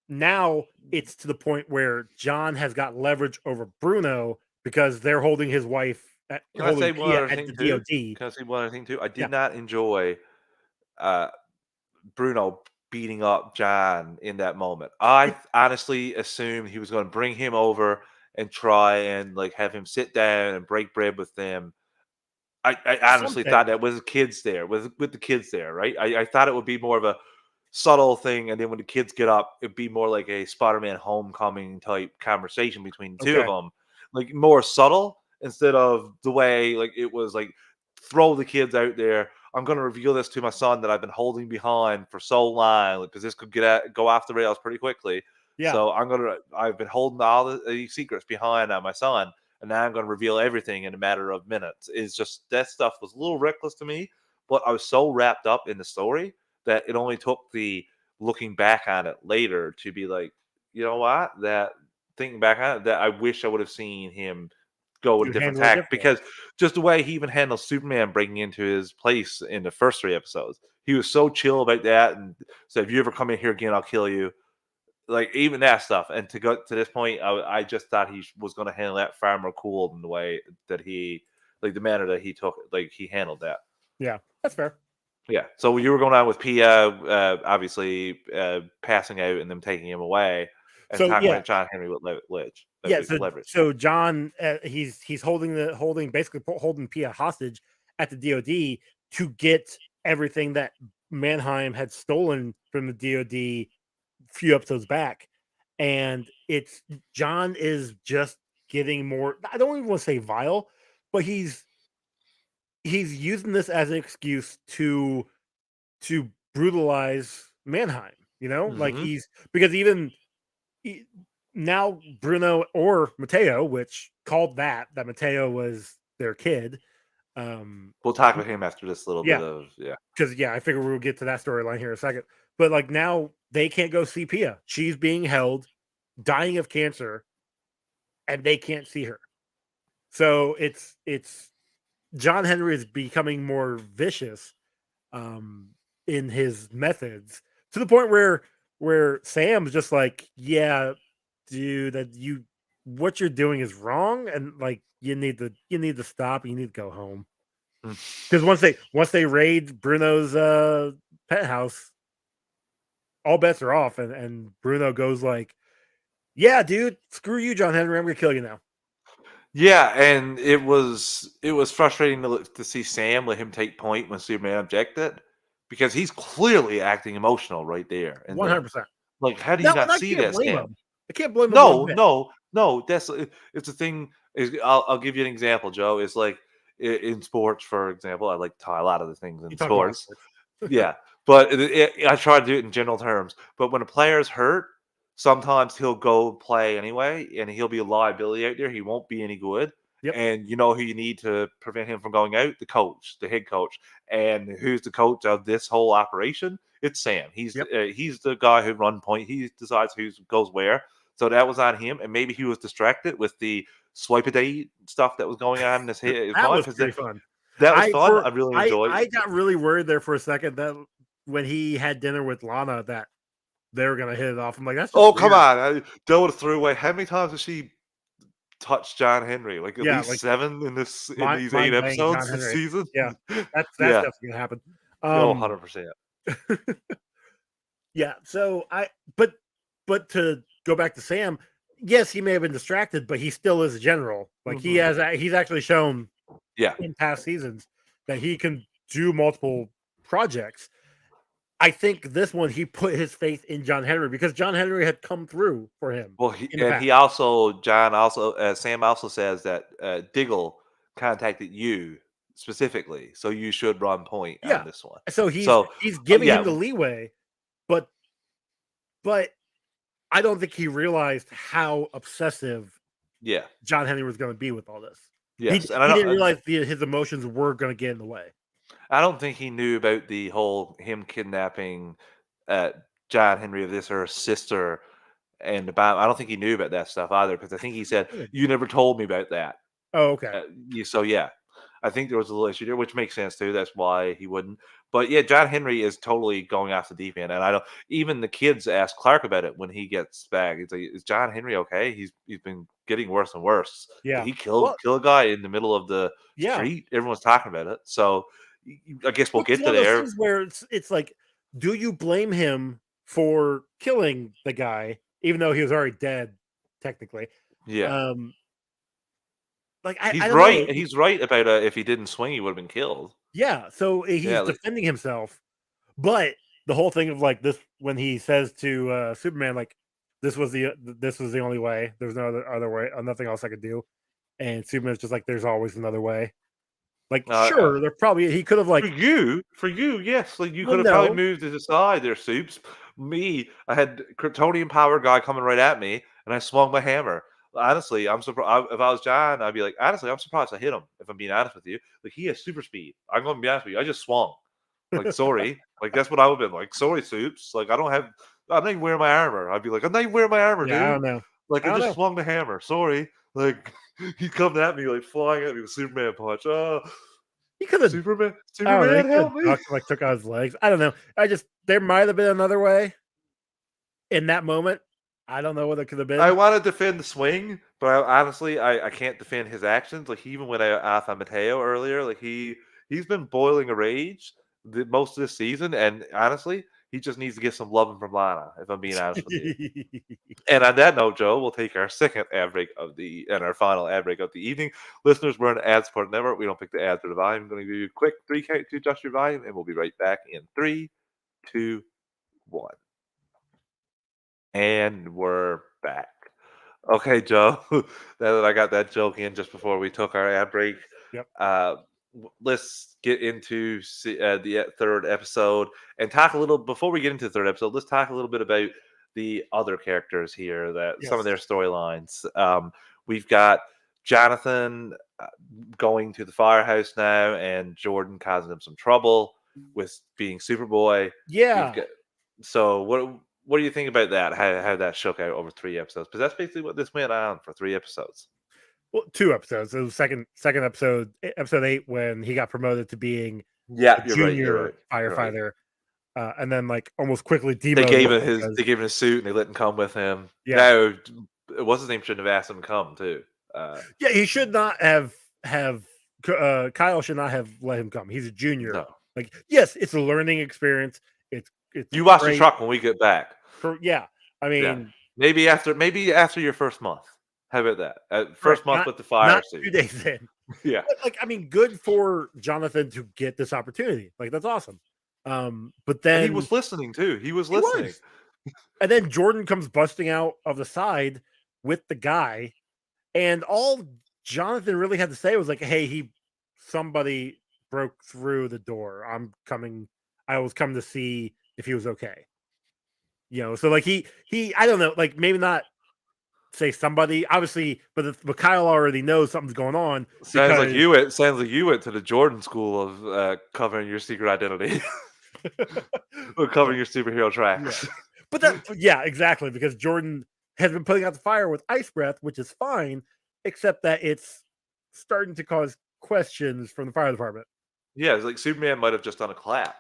Now it's to the point where John has got leverage over Bruno because they're holding his wife, Can I say holding one Pia other at thing the too? DOD. Can I say one other thing too? I Yeah, did not enjoy uh, Bruno beating up John in that moment. I honestly assumed he was going to bring him over and try and like have him sit down and break bread with them. I honestly thought something. that with the kids there, with the kids there, right? I thought it would be more of a subtle thing, and then when the kids get up, it'd be more like a Spider-Man Homecoming type conversation between the two of Okay. them, like more subtle instead of the way like it was like throw the kids out there. I'm gonna reveal this to my son that I've been holding behind for so long because this could go off the rails pretty quickly. Yeah. So I've been holding all these secrets behind on my son, and now I'm going to reveal everything in a matter of minutes. Is just that stuff was a little reckless to me, but I was so wrapped up in the story that it only took the looking back on it later to be like, you know what? That thinking back on it, that I wish I would have seen him go with a You different handle it tack differently. because just the way he even handled Superman breaking into his place in the first 3 episodes, he was so chill about that and said, "If you ever come in here again, I'll kill you." Like even that stuff, and to go to this point, I just thought he was going to handle that far more cool than the way that like the manner that he took, like he handled that. Yeah, that's fair. Yeah. So you were going on with Pia, obviously passing out and them taking him away, and So talking yeah, about John Henry with yeah. So leverage. John, he's holding basically holding Pia hostage at the DOD to get everything that Mannheim had stolen from the DOD few episodes back, and it's John is just getting more. I don't even want to say vile, but he's using this as an excuse to brutalize Mannheim. Like Hmm. he's because even e- now Bruno or Mateo, which called that Mateo was their kid. Um, We'll talk about him after this little bit yeah, of yeah. because I figure we'll get to that storyline here in a second. But like now they can't go see Pia. She's being held, dying of cancer, and they can't see her. So it's John Henry is becoming more vicious um in his methods to the point where Sam's just like, yeah, dude, that you what you're doing is wrong, and like you need to stop. You need to go home because once they raid Bruno's penthouse, all bets are off, and Bruno goes like, yeah, dude, screw you, John Henry, I'm gonna kill you now. Yeah, and it was frustrating to see Sam let him take point when Superman objected because he's clearly acting emotional right there and then. 100%. Like, how do you No, not and I see can't that, blame Sam? him. I can't blame him one No, bit. no, no. It's a thing. I'll give you an example, Joe. It's like in sports, for example. I like to tie a lot of the things You in talk a lot of sports. sports. Yeah, but I try to do it in general terms. But when a player's hurt, sometimes he'll go play anyway, and he'll be a liability out there. He won't be any good. Yep. And you know who you need to prevent him from going out? The coach, the head coach. And who's the coach of this whole operation? It's Sam. Yep. He's the guy who run point. He decides who goes where. So that was on him, and maybe he was distracted with the swipe a day stuff that was going on in his That mind was because pretty fun. that was I fun. for I really enjoyed. I got really worried there for a second that when he had dinner with Lana that they were gonna hit it off. I'm like, that's just Oh, come weird. on. Don't throw away. How many times has she touched John Henry? Like at Yeah, least like seven in these eight mind bang John episodes this Henry. season? Yeah, that's Yeah. definitely gonna happen. Oh, Um, 100%. yeah. So but to go back to Sam, yes, he may have been distracted, but he still is a general. Like Mhm. he's actually shown Yeah. in past seasons that he can do multiple projects. I think this one he put his faith in John Henry because John Henry had come through for him Well, in the past. Sam also says that Diggle contacted you specifically, so you should run point on Yeah. this one. So So, he's giving him yeah, the leeway, but but I don't think he realized how obsessive yeah, John Henry was going to be with all this. He yes, and he didn't realize his emotions were going to get in the way. I don't think he knew about the whole him kidnapping uh, John Henry of this or sister and about. I don't think he knew about that stuff either because I think he said Good. you never told me about that. Oh, okay. So yeah, I think there was a little issue there, which makes sense too. That's why he wouldn't. But yeah, John Henry is totally going off the deep end, and I don't. Even the kids ask Clark about it when he gets back. It's like, is John Henry okay? He's been getting worse and worse. Did Yeah. he kill Well, kill a guy in the middle of the yeah. street? Everyone's talking about it. So I guess we'll Well, it's get to one of those there. things where it's like, do you blame him for killing the guy, even though he was already dead, technically? Yeah. Um, like I He's don't know. right. He's right about if he didn't swing, he would have been killed. Yeah, so Yeah, he's like defending himself, but the whole thing of like this when he says to Superman, like, this was the only way. There's no other way, nothing else I could do. And Superman's just like, there's always another way. Like, uh, sure, there probably he could have like, for you, yes. Like you well, could have probably no, moved to the side there, Soups. Me, I had Kryptonian power guy coming right at me, and I swung my hammer. Honestly, I'm surprised. If I was John, I'd be like, honestly, I'm surprised I hit him. If I'm being honest with you, like he has super speed. I'm going to be honest with you. I just swung. Like sorry, like that's what I would have been like. Sorry, Soups. Like I don't have. I'm not even wearing my armor. I'd be like, I'm not even wearing my armor, yeah, I dude. don't know, Like I I don't just know, swung the hammer. Sorry. Like he coming at me like flying at me with Superman punch. Oh, he could have. I don't know. He Superman, could have help me! ducked, like took out his legs. I don't know. I just there might have been another way in that moment. I don't know what it could have I been. want to defend the swing, but honestly, I can't defend his actions. Like he even went off on Mateo earlier. Like he's been boiling a rage most of this season, and honestly, he just needs to get some loving from Lana. If I'm being honest with you. And on that note, Joe, we'll take our second ad break and our final ad break of the evening. Listeners, we're an ad support network. We don't pick the ads or the volume. I'm going to give you a quick 3 count to adjust your volume, and we'll be right back in 3, 2, 1. And we're back. Okay, Joe. Now that I got that joke in just before we took our ad break, Yep. uh, let's get into the third episode and talk a little. Before we get into the third episode, let's talk a little bit about the other characters here. That some of Yes. their storylines. We've got Jonathan going to the firehouse now, and Jordan causing him some trouble with being Superboy. We've Yeah. got so what do you think about that? How that shook out over 3 episodes? Because that's basically what this went on for 3 episodes. Well, 2 episodes. It was second episode, episode 8, when he got promoted to being a Yeah, you're right. You're junior right. You're right. firefighter, and then like almost quickly demoted because They gave him his suit and they let him come with him. yeah, No, what's his name shouldn't have asked him to come too. yeah, he should not have Kyle should not have let him come. He's a junior. No. Like, yes, it's a learning experience. It's You watch the great truck when we get back. for yeah. I Yeah. mean, Maybe after your first month. How about that? right, First month with the fire not suit. 2 days in. Yeah. But, like, I mean, good for Jonathan to get this opportunity. Like, that's awesome. But And he then was listening too. He was he listening. was. And then Jordan comes busting out of the side with the guy, and all Jonathan really had to say was like, "Hey, somebody broke through the door. I'm coming. I was coming to see if he was okay." So like I don't know, like maybe not say somebody, obviously, but Kyle already knows something's going on Sounds like because you went to the Jordan school of covering your secret identity. Or covering your superhero yeah. tracks. But yeah, exactly, because Jordan has been putting out the fire with ice breath, which is fine, except that it's starting to cause questions from the fire department. Yeah, it's like Superman might have just done a clap.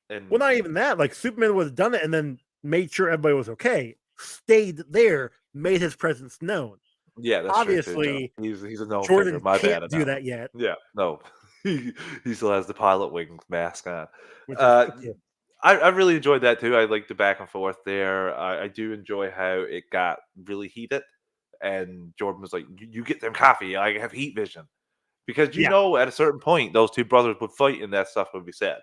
And Well, not even that. Like, Superman would have done it and then made sure everybody was okay, stayed there, made his presence known. yeah, that's true too, Joe. Obviously, He's a known figure. Jordan My bad can't on do that one. that yet, Yeah, no. He still has the pilot wing mask on. which is Uh, okay. I really enjoyed that too. I like the back and forth there. I do enjoy how it got really heated, and Jordan was like, "You get them coffee. I have heat vision," because Yeah. at a certain point those two brothers would fight, and that stuff would be said.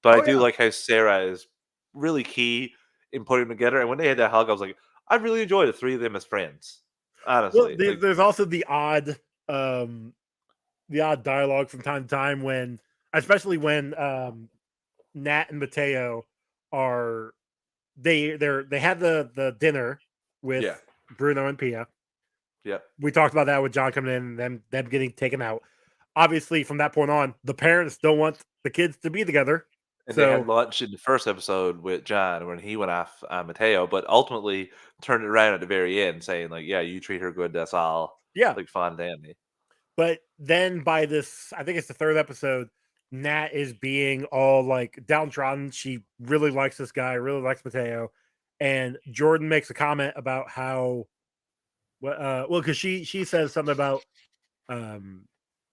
But I Oh do yeah. like how Sarah is really key in putting them together. And when they had that hug, I was like, I really enjoyed the 3 of them as friends. Well, Honestly, like there's also um, the odd dialogue from time to time when, especially when Nat and Mateo are they had the dinner with yeah, Bruno and Pia. yeah. We talked about that with John coming in and them getting taken out. Obviously, from that point on, the parents don't want the kids to be together. And they had So lunch in the first episode with John when he went off on Mateo, but ultimately turned it around at the very end, saying like, "Yeah, you treat her good. That's all." yeah, Like fine, Danny. But then by this, I think it's the third episode, Nat is being all like downtrodden. She really likes this guy, really likes Mateo, and Jordan makes a comment about how, well, because she says something about um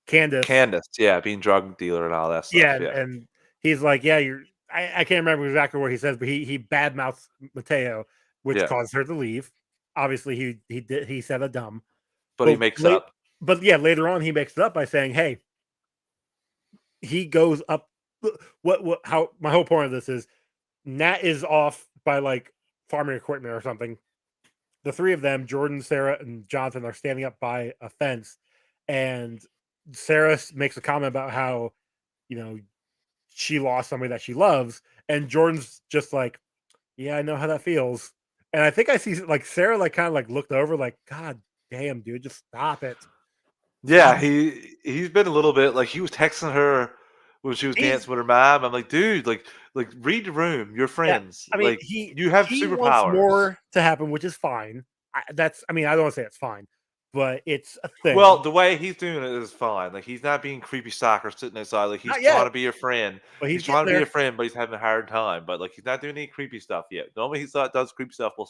Candace. Candace, yeah, being drug dealer and all that Yeah, stuff. Yeah, and he's like, yeah, you're. I can't remember exactly what he says, but he badmouths Mateo, which yeah. caused her to leave. Obviously, he said a dumb, But he but makes up. but yeah, later on he makes it up by saying, hey, he goes up. What how my whole point of this is Nat is off by like farming equipment or something. The three of them, Jordan, Sarah, and Jonathan, are standing up by a fence, and Sarah makes a comment about how, you know, she lost somebody that she loves, and Jordan's just like, yeah, I know how that feels. And I think I see like Sarah like kind of like looked over like, God damn, dude, just stop it. Yeah, Stop. he's been a little bit like he was texting her when she was He's dancing with her mom. I'm like, dude, like read the room. You're Yeah, friends. I mean, Like you have he wants superpowers. more to happen, which is fine. I mean, I don't want to say it's fine, but it's a Well, thing. the way he's doing it is fine. Like he's not being creepy stalker sitting outside. Like he's Not trying yet, to be your friend. but He's he's trying getting to be a there. friend, but he's having a hard time. But like he's not doing any creepy stuff yet. Normally he does creepy stuff. Will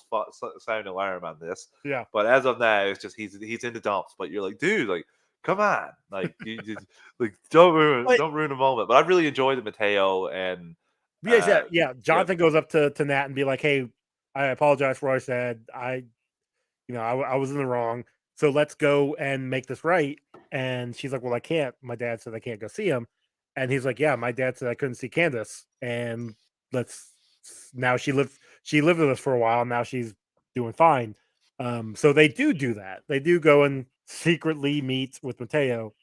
sound alarm on this. Yeah, But as of now, it's just he's in the dumps. But you're like, dude, like come on, like you just like but don't ruin the moment. But I really enjoyed the Mateo and yes, yeah, yeah. yeah Jonathan goes up to Nat and be like, "Hey, I apologize for what I said. I was in the wrong. So let's go and make this right." And she's like, "Well, I can't. My dad said I can't go see him." And he's like, "Yeah, my dad said I couldn't see Candace." And let's now she lived with us for a while. Now she's doing fine. So they do that. They do go and secretly meet with Mateo.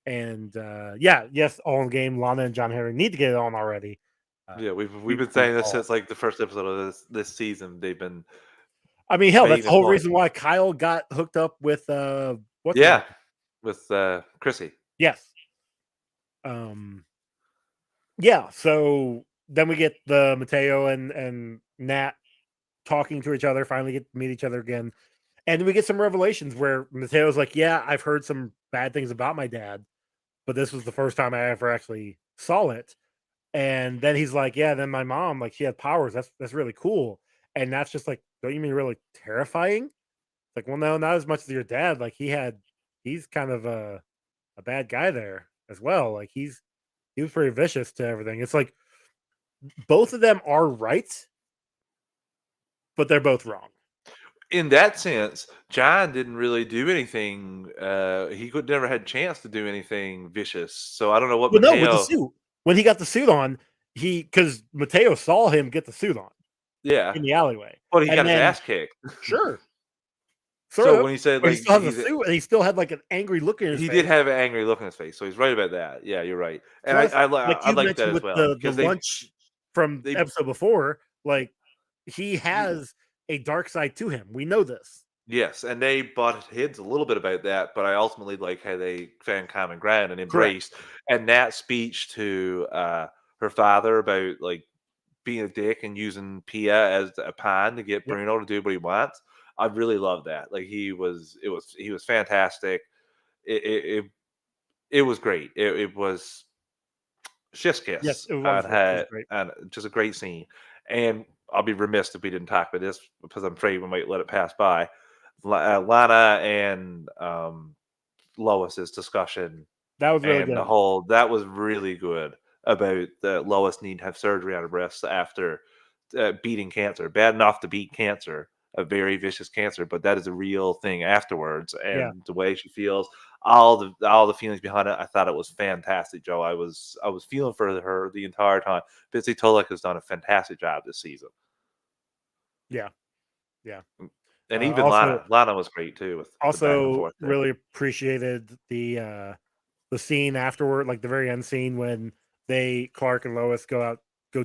And yeah, yes, all in game. Lana and John Henry need to get it on already. Uh, yeah we've we, been we saying this all. since like the first episode of this season. They've been I mean, hell, that's making the this whole point. reason why Kyle got hooked up with what's his name? Yeah, with Chrissy. Yes. Um, yeah, so then we get the Mateo and Nat talking to each other, finally get to meet each other again. And we get some revelations where Mateo's like, yeah, I've heard some bad things about my dad, but this was the first time I ever actually saw it. And then he's like, yeah, then my mom, like she had powers. That's really cool. And that's just like, don't you mean really terrifying? Like, well, no, not as much as your dad. Like he's kind of a bad guy there as well. Like he was pretty vicious to everything. It's like both of them are right, but they're both wrong. In that sense, John didn't really do anything. He could never had chance to do anything vicious. So I don't know what Well, no, with the Mateo. suit. When he got the suit on, he because Mateo saw him get the suit on Yeah, in the alleyway. but he And got his then ass kicked. sure, sort So of. when he said But he like still has the suit and he still had like an angry look in his he did face. have an angry look on his face, so he's right about that. Yeah, you're right, and Plus, like I you like that mentioned as with well the because lunch from they episode before, like he y- has a dark side to him. We know this. yes, and they butted heads a little bit about that, but I ultimately like how they found common ground and Correct. embraced. And that speech to her father about like being a dick and using Pia as a pawn to get Yep. Bruno to do what he wants. I really love that. Like he was fantastic. It it it, it was great. It was chef's Yes, kiss it was and wonderful. It was had great. and just a great scene. And I'll be remiss if we didn't talk about this because I'm afraid we might let it pass by. Lana and Lois's discussion That was really and the good. whole that was really good about Lois needing to have surgery on her breast after beating cancer. Bad enough to beat cancer, a very vicious cancer, but that is a real thing afterwards. Yeah. And the way she feels, all the feelings behind it, I thought it was fantastic, Joe. I was feeling for her the entire time. Busy Tolek has done a fantastic job this season, Yeah. Yeah. and even Also Lana was great too with the back and also forth there. really appreciated the scene afterward, like the very end scene when they Clark and Lois go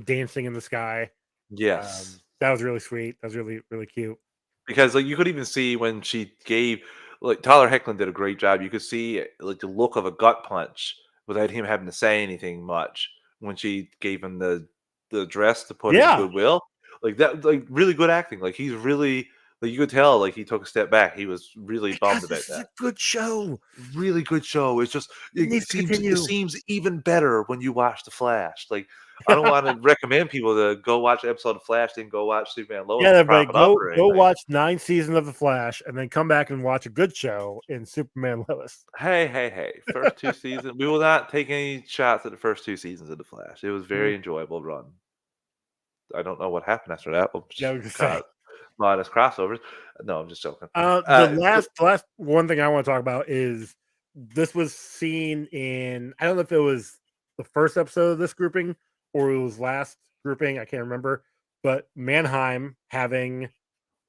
dancing in the sky. Yes, That was really sweet. That was really, really cute. because like you could even see when she gave like Tyler Hecklin did a great job. You could see like the look of a gut punch without him having to say anything much when she gave him the dress to put in Yeah. Goodwill. Like that, like really good acting. Like he's really Like you could tell, like he took a step back. He was really bummed Because about this is that. a good show. Really good show. It's just It needs it to seems it continue. seems even better when you watch The Flash. Like I don't want to recommend people to go watch an episode of Flash, then go watch Superman Lois Yeah, to everybody, prop it up go or go anything. watch 9 seasons of The Flash, and then come back and watch a good show in Superman Lois. Hey, hey, hey! First two seasons, we will not take any shots at the first two seasons of The Flash. It was Mm, very enjoyable run. I don't know what happened after that. We'll yeah, I just was gonna say. got minus crossovers. No, I'm just joking. The But last one thing I want to talk about is this was seen in, I don't know if it was the first episode of this grouping or it was last grouping, I can't remember, but Mannheim having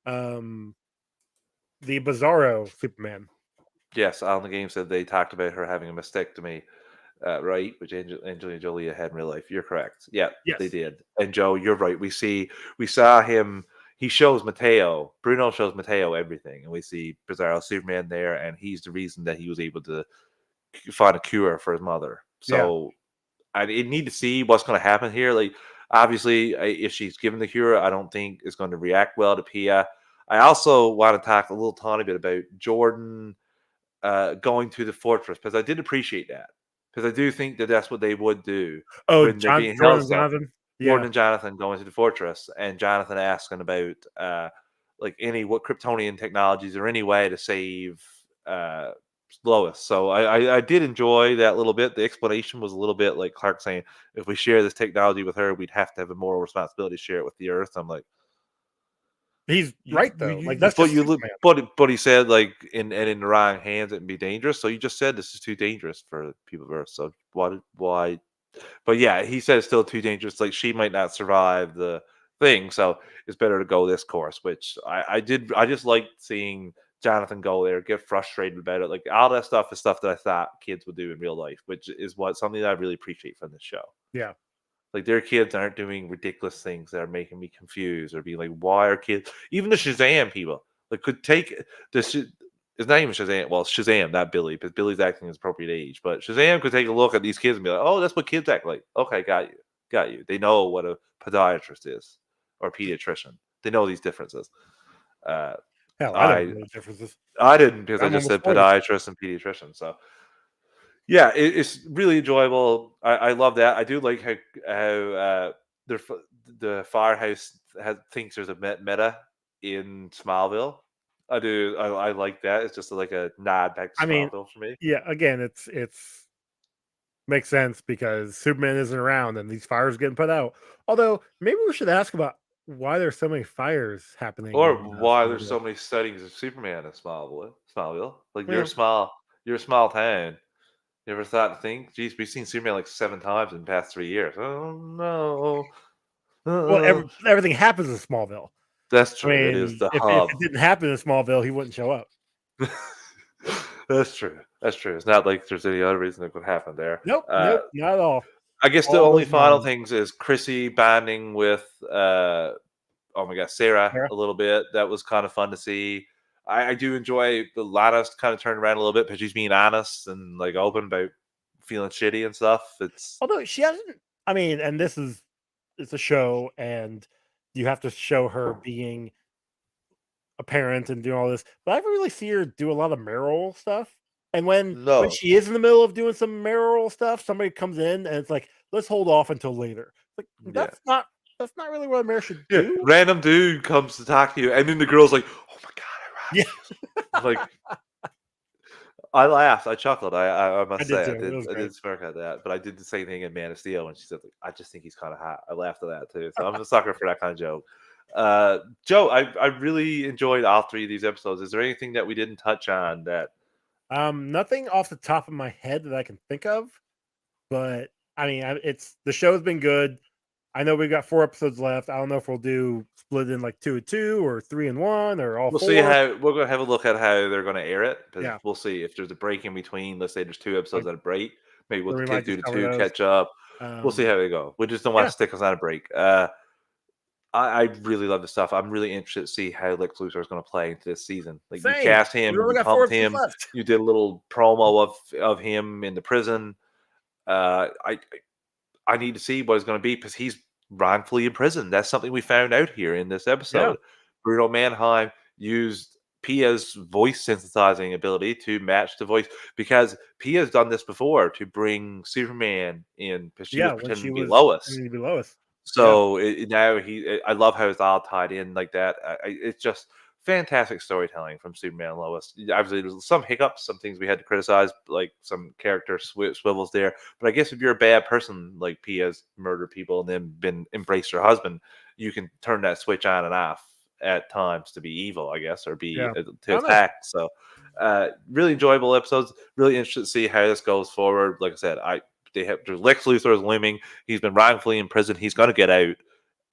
um the Bizarro Superman. yes, on the game said they talked about her having a mastectomy, right? Which Angelina Jolie had in real life. You're correct. Yeah, they Yes. did. And Joe, you're right. We saw him. He shows Mateo. Bruno shows Mateo everything, and we see Bizarro Superman there, and he's the reason that he was able to find a cure for his mother. Yeah. So I need to see what's going to happen here. Like, obviously, if she's given the cure, I don't think it's going to react well to Pia. I also want to talk a little tiny bit about Jordan going to the fortress because I did appreciate that because I do think that that's what they would do Oh, when they're being Jordan held and stuff. Jonathan. Yeah. Jordan and Jonathan going to the fortress, and Jonathan asking about like any what Kryptonian technologies or any way to save uh, Lois. So I did enjoy that little bit. The explanation was a little bit like Clark saying, if we share this technology with her, we'd have to have a moral responsibility to share it with the Earth. I'm like, He's you, right though. Like you that's but just you look, Superman. but he said like in the wrong hands it'd be dangerous. So you just said this is too dangerous for the people of Earth. So why? But yeah, he said it's still too dangerous. Like she might not survive the thing, so it's better to go this course. Which I did. I just liked seeing Jonathan go there, get frustrated about it. Like all that stuff is stuff that I thought kids would do in real life, which is what something that I really appreciate from this show. Yeah. Like their kids aren't doing ridiculous things that are making me confused or be like, why are kids? Even the Shazam people like could take this. It's not even Shazam. Well, Shazam, not Billy, because Billy's acting his appropriate age. But Shazam could take a look at these kids and be like, "Oh, that's what kids act like." Okay, got you. They know what a podiatrist is or a pediatrician. They know these differences. Uh, Hell, I don't I know the differences. I didn't because I I'm just almost said 40. podiatrist and pediatrician. So yeah, it's really enjoyable. I love that. I do like how the firehouse thinks there's a meta in Smallville. I do. I like that. It's just like a nod back to I mean, Smallville for me. yeah, again, it's makes sense because Superman isn't around and these fires getting put out. Although maybe we should ask about why there's so many fires happening Or in why there's Smallville. so many sightings of Superman in Smallville. Smallville, like Yeah. you're a small town. You ever thought to think, geez, we've seen Superman like 7 times in the past 3 years. Oh no. Well, Uh-uh. everything happens in Smallville. That's I true. It is mean, the if hub. it didn't happen in Smallville, he wouldn't show up. That's true. That's true. It's not like there's any other reason that could happen there. Nope, nope, not at all. I guess the All only those final moms. things is Chrissy bonding with oh my gosh, Sarah Sarah? a little bit. That was kind of fun to see. I do enjoy the Lana's kind of turned around a little bit because she's being honest and like open about feeling shitty and stuff. It's Although she hasn't, I mean, and this is it's a show, and you have to show her being a parent and doing all this, but I never really see her do a lot of mayoral stuff. And when no. she is in the middle of doing some mayoral stuff, somebody comes in and it's like, let's hold off until later. Like Yeah. that's not really what a mayor should Yeah. do. Random dude comes to talk to you, and then the girl's like, "Oh my god, I Yeah, robbed you!" Like I laughed, I chuckled. I I must did say too. It was I great. did smirk at that, but I did the same thing in Man of Steel when she said, like, "I just think he's kind of hot." I laughed at that too. So I'm a sucker for that kind of joke. Joe, I really enjoyed all three of these episodes. Is there anything that we didn't touch on that? Nothing off the top of my head that I can think of, but I mean, it's the show's been good. I know we've got 4 episodes left. I don't know if we'll do split in like 2 and 2 or 3 and 1 or all We'll see four. how we're gonna have a look at how they're gonna air it because Yeah, we'll see if there's a break in between. Let's say there's 2 episodes like, that a break. Maybe we'll then we might do just the cover two, those. catch up. We'll see Um, how they go. We just don't want yeah, to stick us on a break. I really love the stuff. I'm really interested to see how Lex Luthor is going to play into this season. Like you same. cast We him, only you got 4 pumped episodes him, left. you did a little promo of him in the prison. Uh, I I need to see what it's going to be because he's wrongfully imprisoned. That's something we found out here in this Yeah, episode. Bruno Mannheim used Pia's voice synthesizing ability to match the voice, because Pia's done this before to bring Superman in because she was Yeah, when pretending she to be was Lois. pretending to be Lois. Yeah, So now I love how it's all tied in like that. It's just fantastic storytelling from Superman and Lois. Obviously, there's some hiccups, some things we had to criticize, like some character swivels there. But I guess if you're a bad person like Pia's murdered people and then been embraced her husband, you can turn that switch on and off at times to be evil, I guess, or be yeah. I to don't know. attack. So, really enjoyable episodes. Really interested to see how this goes forward. Like I said, they have Lex Luthor is looming. He's been wrongfully in prison. He's going to get out.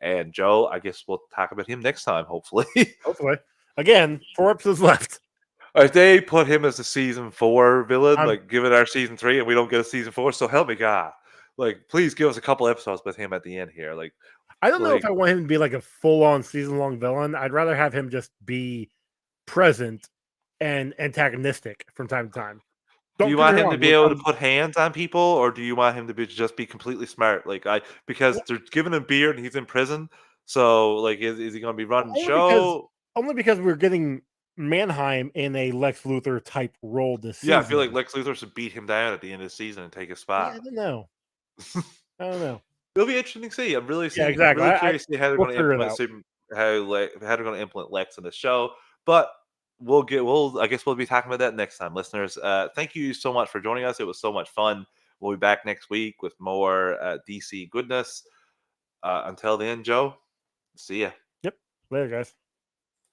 And Joe, I guess we'll talk about him next time, hopefully. Hopefully, again, 4 episodes left. If they put him as a season 4 villain, I'm, like give it our season 3, and we don't get a season 4, so help me God. Like, please give us a couple episodes with him at the end here. I don't know if Like I want him to be like a full-on season-long villain. I'd rather have him just be present and antagonistic from time to time. do you Don't get me want him to wrong. be able to put hands on people, or do you want him to just be completely smart? Because they're giving him beard and he's in prison. So, like, is he going to be running the Only because show? only because we're getting Mannheim in a Lex Luthor type role this Yeah, I feel season. like Lex Luthor should beat him down at the end of the season and take his Yeah, I spot. don't know. I don't know. It'll be interesting to see. Yeah, I'm exactly. really I curious to see how they're we'll going to figure it implement out. how they're going to implement Lex in the show. But I guess we'll be talking about that next time, listeners. Thank you so much for joining us. It was so much fun. We'll be back next week with more DC goodness. Until then, Joe, see ya. Yep. Later, guys.